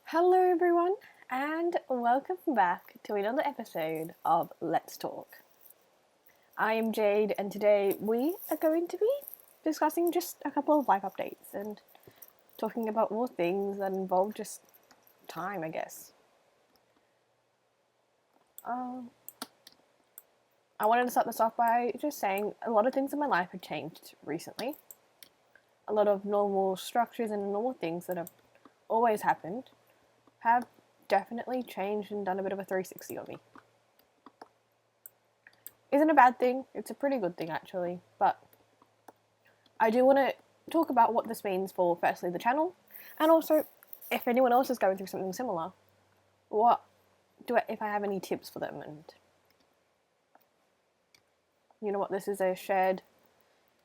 Hello, everyone, and welcome back to another episode of Let's Talk. I am Jade, and today we are going to be discussing just a couple of life updates and talking about more things that involve just time, I guess. I wanted to start this off by just saying a lot of things in my life have changed recently. A lot of normal structures and normal things that have always happened have definitely changed and done a bit of a 360 on me. Isn't a bad thing, it's a pretty good thing actually, but I do want to talk about what this means for firstly the channel, and also if anyone else is going through something similar, if I have any tips for them. And you know what, this is a shared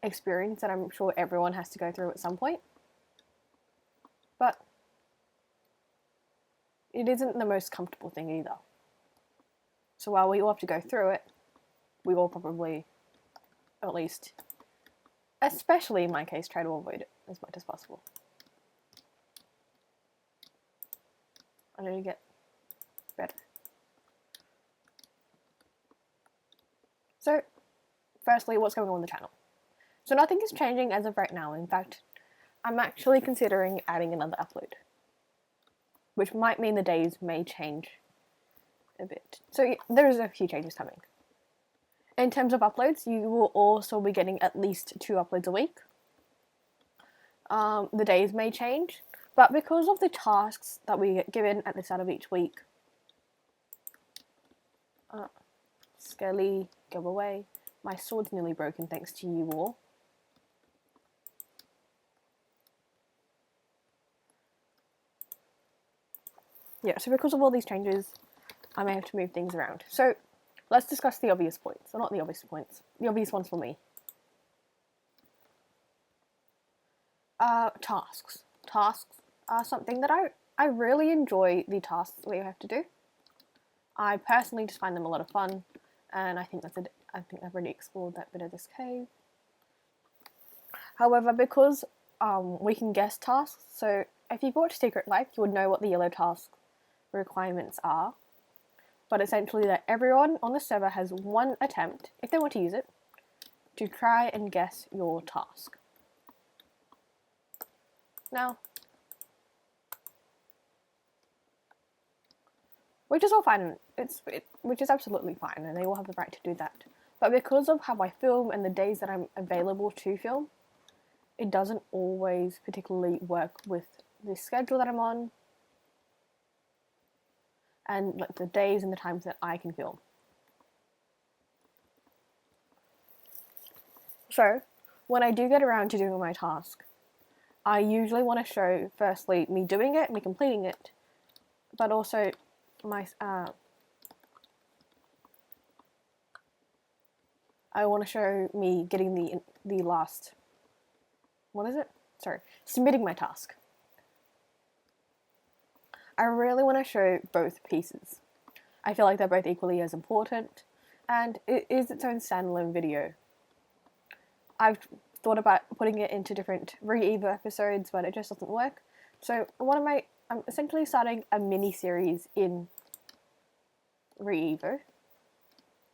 experience that I'm sure everyone has to go through at some point, but it isn't the most comfortable thing either. So while we all have to go through it, we all probably, at least, especially in my case, try to avoid it as much as possible. I need to get better. So, firstly, what's going on with the channel? So nothing is changing as of right now. In fact, I'm actually considering adding another upload, which might mean the days may change a bit. So there's a few changes coming. In terms of uploads, you will also be getting at least 2 uploads a week. The days may change, but because of the tasks that we get given at the start of each week, Skelly, go away. My sword's nearly broken thanks to you all. Yeah, so because of all these changes, I may have to move things around. So let's discuss the obvious points. Or not the obvious points, the obvious ones for me. Tasks. Tasks are something that I really enjoy the tasks we have to do. I personally just find them a lot of fun, and I think I've already explored that bit of this cave. However, because we can guess tasks, so if you've watched Secret Life, you would know what the yellow task requirements are. But essentially that everyone on the server has one attempt, if they want to use it, to try and guess your task. Now, which is all fine, which is absolutely fine, and they all have the right to do that. But because of how I film and the days that I'm available to film, it doesn't always particularly work with the schedule that I'm on, and like the days and the times that I can film. So, when I do get around to doing my task, I usually want to show firstly me doing it, me completing it, but also my I want to show me getting the last, what is it? Sorry, submitting my task. I really want to show both pieces. I feel like they're both equally as important, and it is its own standalone video. I've thought about putting it into different Re-Evo episodes, but it just doesn't work. So I'm essentially starting a mini-series in Re-Evo.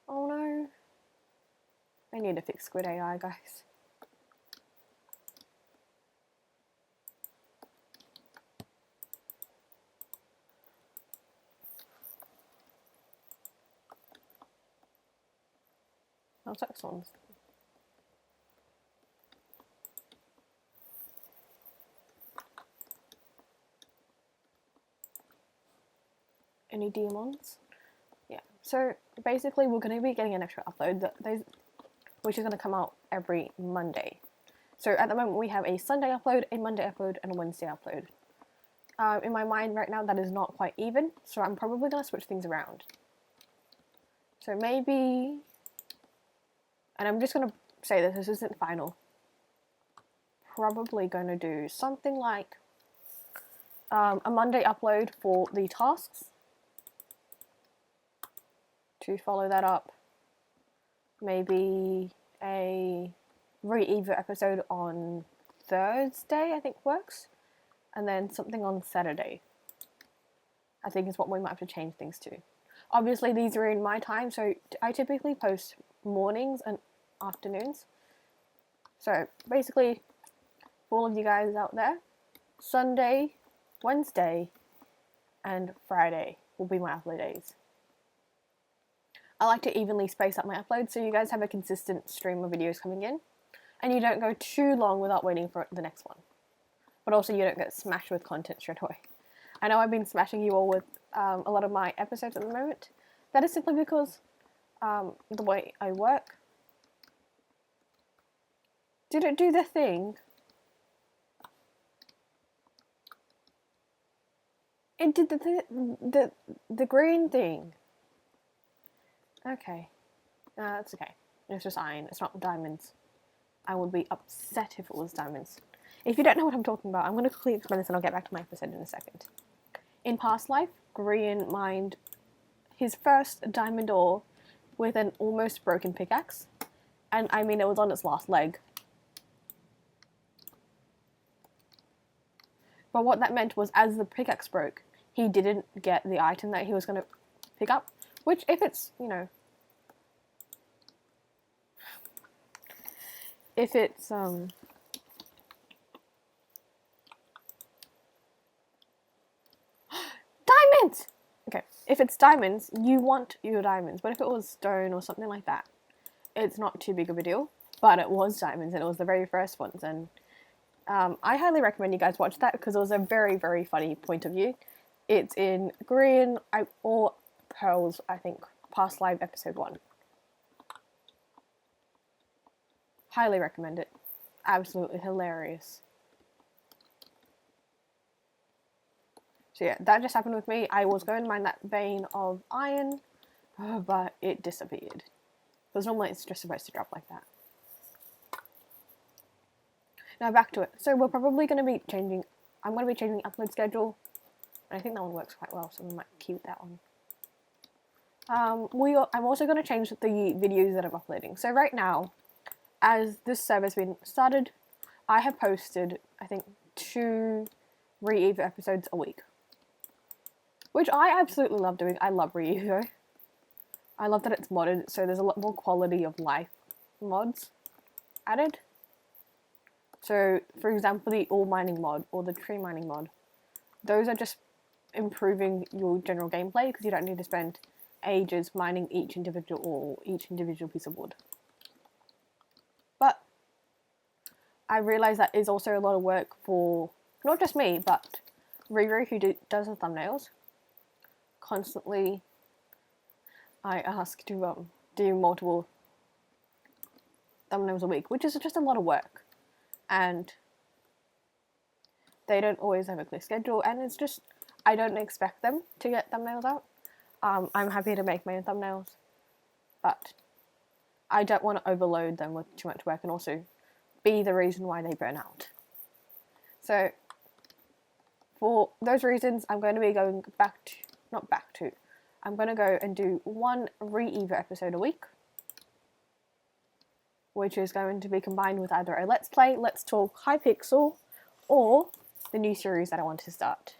Oh no. I need to fix Squid AI, guys. How's that sound? Any demons? Yeah. So basically, we're going to be getting an extra upload, which is going to come out every Monday. So at the moment, we have a Sunday upload, a Monday upload, and a Wednesday upload. In my mind right now, that is not quite even, so I'm probably going to switch things around. So maybe, and I'm just going to say this isn't final, probably going to do something like a Monday upload for the tasks. To follow that up, maybe a Re-Evo episode on Thursday, I think works, and then something on Saturday. I think is what we might have to change things to. Obviously, these are in my time, so I typically post mornings and afternoons. So basically, for all of you guys out there, Sunday, Wednesday, and Friday will be my upload days. I like to evenly space out my uploads so you guys have a consistent stream of videos coming in, and you don't go too long without waiting for the next one. But also you don't get smashed with content straight away. I know I've been smashing you all with a lot of my episodes at the moment. That is simply because the way I work. Did it do the thing? It did the green thing. Okay. That's okay. It's just iron. It's not diamonds. I would be upset if it was diamonds. If you don't know what I'm talking about, I'm going to quickly explain this and I'll get back to my episode in a second. In past life, Grian mined his first diamond ore with an almost broken pickaxe. And I mean, it was on its last leg. But what that meant was, as the pickaxe broke, he didn't get the item that he was going to pick up. Which, if it's, you know... If it's, diamonds! Okay, if it's diamonds, you want your diamonds. But if it was stone or something like that, it's not too big of a deal. But it was diamonds, and it was the very first ones. And I highly recommend you guys watch that, because it was a very, very funny point of view. It's in Green or Pearls, I think, Past Live episode 1. Highly recommend it. Absolutely hilarious. So yeah, that just happened with me. I was going to mine that vein of iron, but it disappeared. Because normally it's just supposed to drop like that. Now back to it. So we're probably going to be changing... I'm going to be changing the upload schedule. And I think that one works quite well, so we might keep that on. I'm also going to change the videos that I'm uploading. So right now, as this server's been started, I have posted, I think, 2 Re-Evo episodes a week. Which I absolutely love doing. I love Re-Evo. I love that it's modded, so there's a lot more quality of life mods added. So, for example, the ore mining mod or the tree mining mod, those are just improving your general gameplay, because you don't need to spend ages mining each individual ore, each individual piece of wood. But I realise that is also a lot of work for not just me, but Riri, who does the thumbnails. Constantly, I ask to do multiple thumbnails a week, which is just a lot of work. And they don't always have a clear schedule, and it's just, I don't expect them to get thumbnails out. I'm happy to make my own thumbnails, but I don't want to overload them with too much work and also be the reason why they burn out. So, for those reasons, I'm going to be going I'm going to go and do 1 Re-Evo episode a week, which is going to be combined with either a Let's Play, Let's Talk, Hypixel, or the new series that I want to start.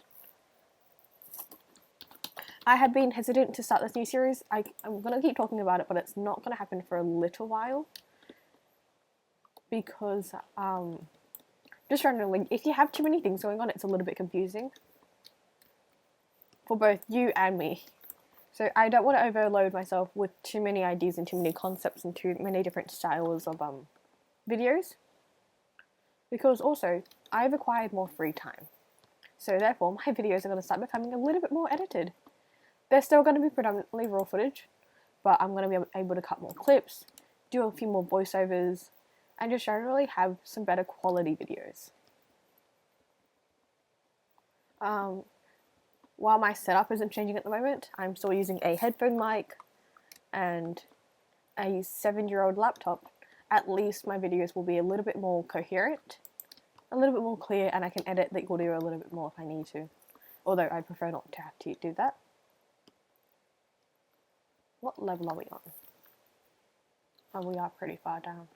I had been hesitant to start this new series. I'm going to keep talking about it, but it's not going to happen for a little while. Because, just generally, if you have too many things going on, it's a little bit confusing. For both you and me. So I don't want to overload myself with too many ideas and too many concepts and too many different styles of videos. Because also, I've acquired more free time. So therefore, my videos are going to start becoming a little bit more edited. They're still going to be predominantly raw footage, but I'm going to be able to cut more clips, do a few more voiceovers, and just generally have some better quality videos. While my setup isn't changing at the moment, I'm still using a headphone mic and a 7-year-old laptop. At least my videos will be a little bit more coherent, a little bit more clear, and I can edit the audio a little bit more if I need to. Although I prefer not to have to do that. What level are we on? Oh, we are pretty far down.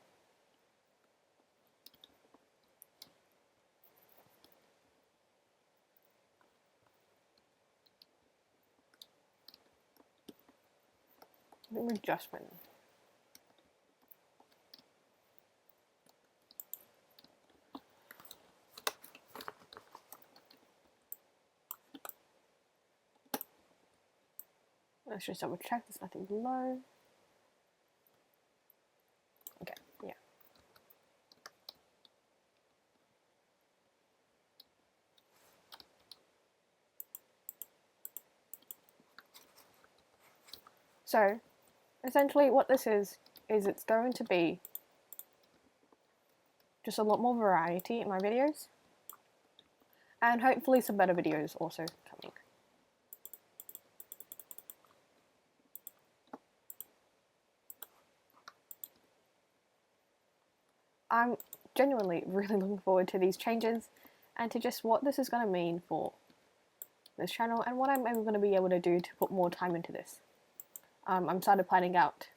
adjustment. Let's just double check there's nothing below. Okay, yeah. So, essentially what this is it's going to be just a lot more variety in my videos. And hopefully some better videos also coming. I'm genuinely really looking forward to these changes and to just what this is going to mean for this channel and what I'm ever going to be able to do to put more time into this. I'm started planning out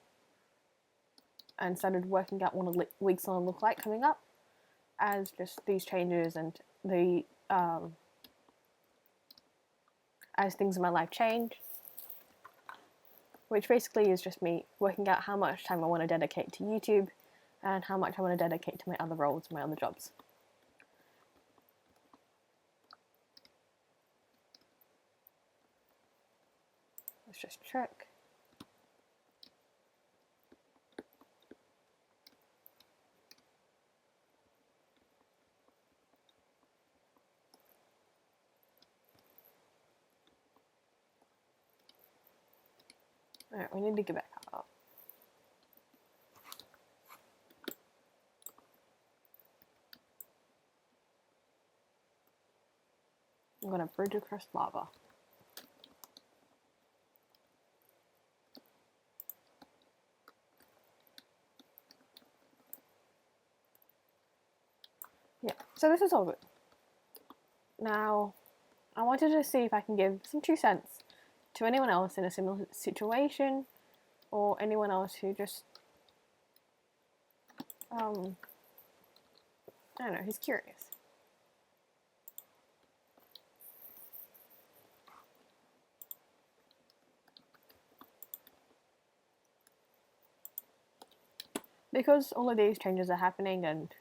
and started working out what a week's gonna look like coming up as just these changes and the as things in my life change, which basically is just me working out how much time I want to dedicate to YouTube and how much I want to dedicate to my other roles, my other jobs. Let's just check. Alright, we need to get back up. I'm gonna bridge across lava. Yeah, so this is all good. Now, I wanted to see if I can give some 2 cents to anyone else in a similar situation, or anyone else who just, I don't know, who's curious. Because all of these changes are happening and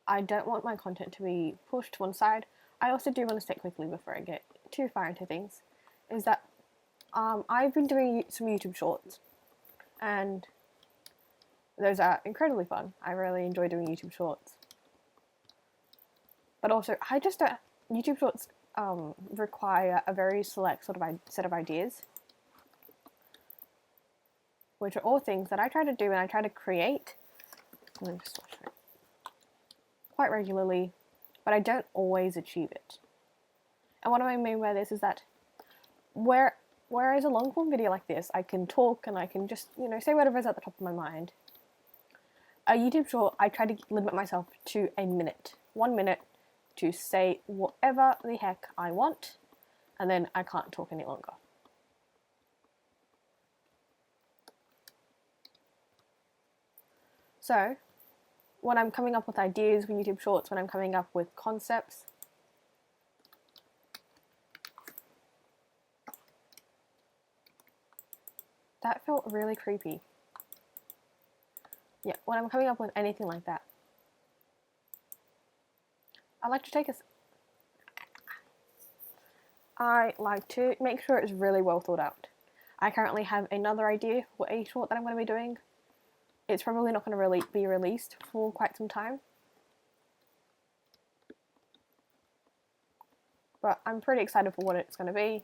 I don't want my content to be pushed to one side, I also do want to state quickly before I get too far into things, is that I've been doing some YouTube shorts, and those are incredibly fun. I really enjoy doing YouTube shorts. But also, I just don't, YouTube shorts require a very select sort of set of ideas, which are all things that I try to do and I try to create quite regularly, but I don't always achieve it. And what I mean by this is that whereas a long form video like this, I can talk and I can just, say whatever's at the top of my mind. A YouTube short, I try to limit myself to a minute. 1 minute to say whatever the heck I want, and then I can't talk any longer. So, when I'm coming up with ideas for YouTube shorts, when I'm coming up with concepts, that felt really creepy. Yeah, when I'm coming up with anything like that, I like to make sure it's really well thought out. I currently have another idea for a short that I'm going to be doing. It's probably not going to be released for quite some time, but I'm pretty excited for what it's going to be,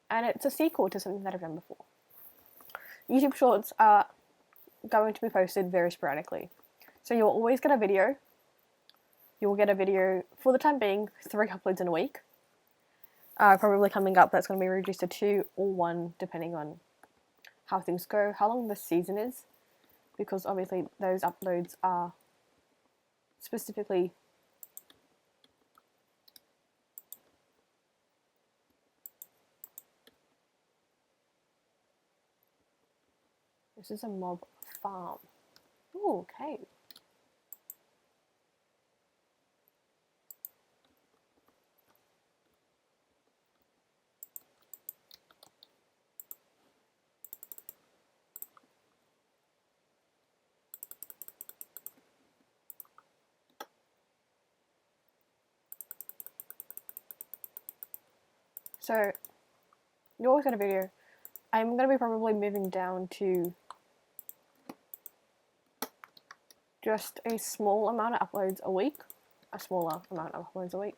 and it's a sequel to something that I've done before. YouTube shorts are going to be posted very sporadically, so you'll always get a video. You'll get a video, for the time being, 3 uploads in a week. Probably coming up that's going to be reduced to 2 or 1, depending on how things go, how long the season is, because obviously those uploads are specifically this is a mob farm. Ooh, okay. So you always get a video. I'm going to be probably moving down to just a small amount of uploads a week. A smaller amount of uploads a week.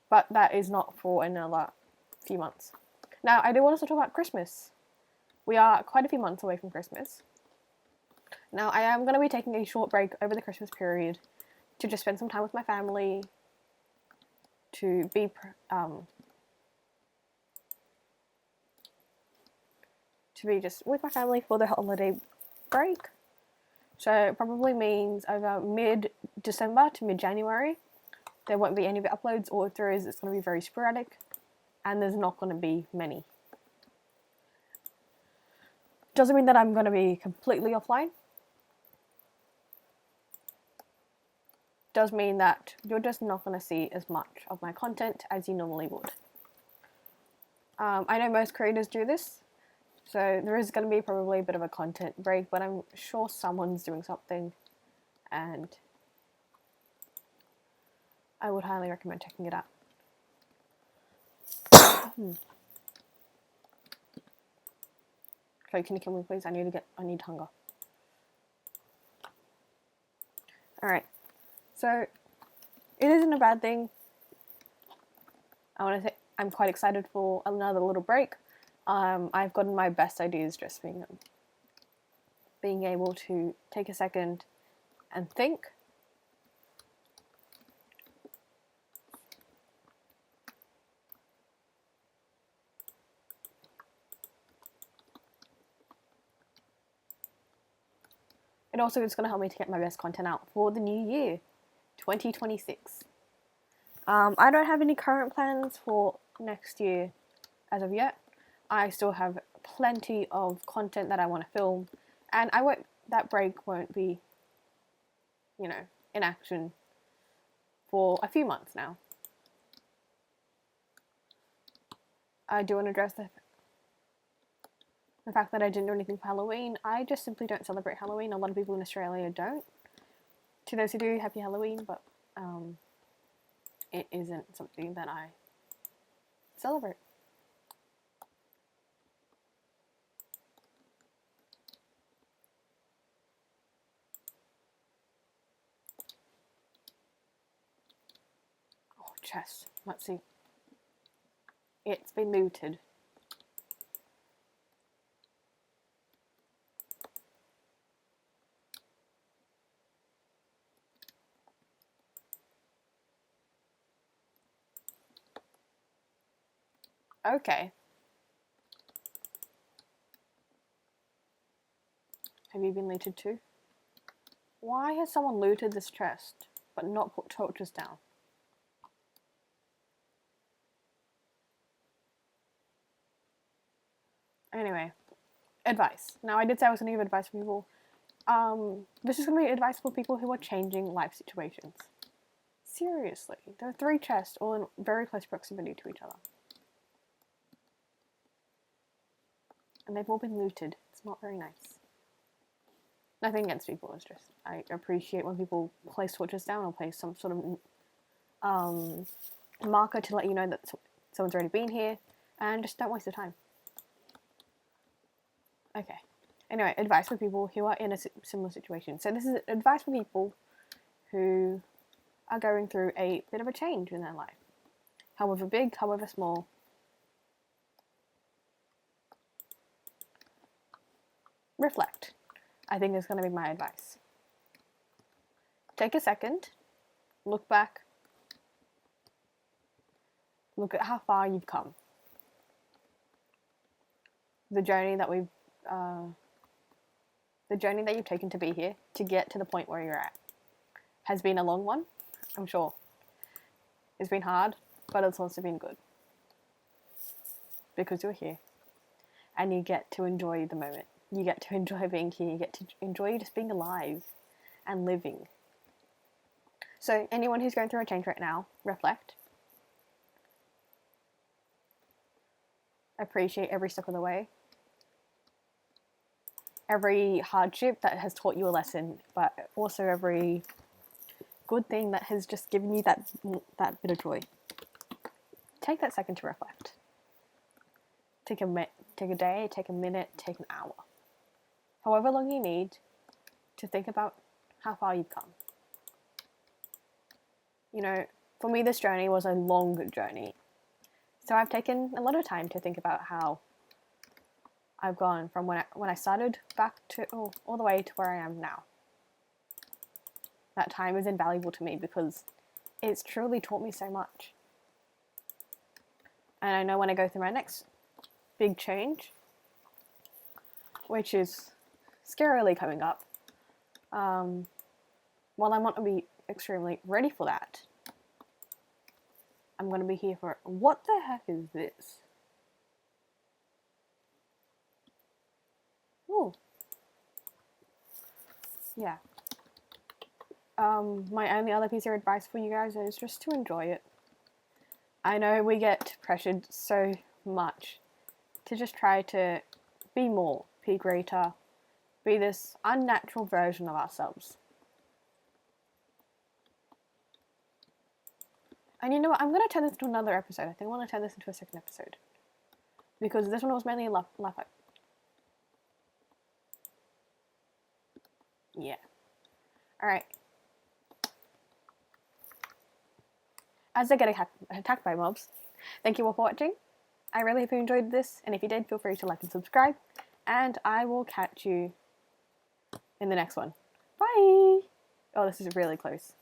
But that is not for another few months. Now, I do want to talk about Christmas. We are quite a few months away from Christmas. Now, I am going to be taking a short break over the Christmas period to just spend some time with my family, to be just with my family for the holiday break. So it probably means over mid-December to mid-January, there won't be any uploads, or if there is, it's going to be very sporadic, and there's not going to be many. Doesn't mean that I'm going to be completely offline. Does mean that you're just not going to see as much of my content as you normally would. I know most creators do this, so there is going to be probably a bit of a content break, but I'm sure someone's doing something, and I would highly recommend checking it out. Okay, can you kill me, please? I need hunger. Alright, so it isn't a bad thing. I want to say I'm quite excited for another little break. I've gotten my best ideas just being able to take a second and think. It also is going to help me to get my best content out for the new year, 2026. I don't have any current plans for next year as of yet. I still have plenty of content that I want to film, and that break won't be, in action for a few months now. I do want to address the fact that I didn't do anything for Halloween. I just simply don't celebrate Halloween. A lot of people in Australia don't. To those who do, happy Halloween, but it isn't something that I celebrate. Oh, chest. Let's see. It's been looted. Okay. Have you been looted too? Why has someone looted this chest but not put torches down? Anyway, advice. Now, I did say I was going to give advice for people. This is going to be advice for people who are changing life situations. Seriously, there are 3 chests all in very close proximity to each other. And they've all been looted. It's not very nice. Nothing against people, it's just I appreciate when people place torches down or place some sort of marker to let you know that someone's already been here, and just don't waste your time. Okay. Anyway, advice for people who are in a similar situation. So this is advice for people who are going through a bit of a change in their life. However big, however small. Reflect, I think, is going to be my advice. Take a second, look back, look at how far you've come. The journey that you've taken to be here, to get to the point where you're at, has been a long one, I'm sure. It's been hard, but it's also been good. Because you're here, and you get to enjoy the moment. You get to enjoy being here. You get to enjoy just being alive and living. So anyone who's going through a change right now, reflect. Appreciate every step of the way. Every hardship that has taught you a lesson, but also every good thing that has just given you that bit of joy. Take that second to reflect. take a day, take a minute, take an hour. However long you need to think about how far you've come. You know, for me this journey was a long journey. So I've taken a lot of time to think about how I've gone from when I started back to all the way to where I am now. That time is invaluable to me because it's truly taught me so much. And I know when I go through my next big change, which is scarily coming up, while I want to be extremely ready for that, I'm going to be here for it. What the heck is this? Oh. Yeah. My only other piece of advice for you guys is just to enjoy it. I know we get pressured so much to just try to be more, be greater, be this unnatural version of ourselves. And you know what, I'm going to turn this into another episode. I think I want to turn this into a second episode. Because this one was mainly a laugh out. Yeah. Alright. As I get attacked by mobs, thank you all for watching. I really hope you enjoyed this, and if you did, feel free to like and subscribe, and I will catch you in the next one. Bye! Oh, this is really close.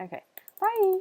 Okay. Bye!